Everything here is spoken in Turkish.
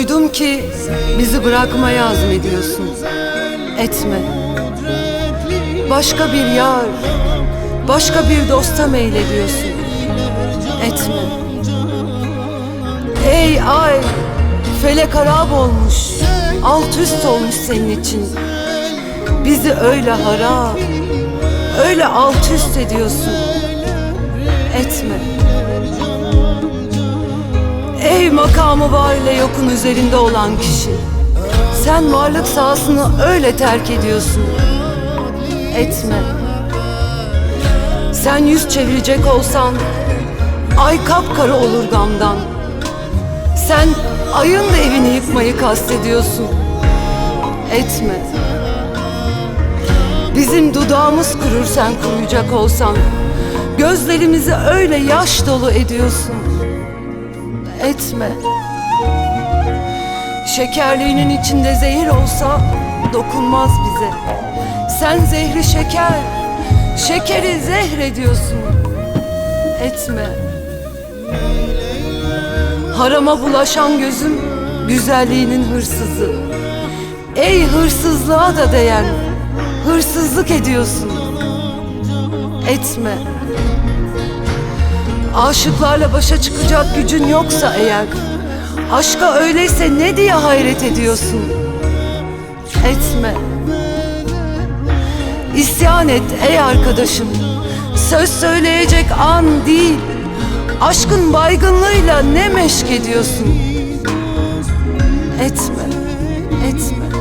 Duydum ki bizi bırakmaya azmediyorsun. Etme. Başka bir yar, başka bir dosta meylediyorsun. Etme. Ey ay, felek harap olmuş, alt üst olmuş senin için. Bizi öyle harap, öyle alt üst ediyorsun. Etme. Ey makamı var ile yokun üzerinde olan kişi, sen varlık sahasını öyle terk ediyorsun. Etme. Sen yüz çevirecek olsan ay kapkara olur gamdan. Sen ayın da evini yıkmayı kastediyorsun. Etme. Bizim dudağımız kurur sen kuruyacak olsan. Gözlerimizi öyle yaş dolu ediyorsun. Etme. Şekerliğinin içinde zehir olsa dokunmaz bize. Sen zehri şeker, şekeri zehr ediyorsun. Etme. Harama bulaşan gözüm güzelliğinin hırsızı. Ey hırsızlığa da değen, hırsızlık ediyorsun. Etme. Aşıklarla başa çıkacak gücün yoksa eğer, aşka öyleyse ne diye hayret ediyorsun? Etme. İsyan et ey arkadaşım, söz söyleyecek an değil, aşkın baygınlığıyla ne meşk ediyorsun? Etme, etme.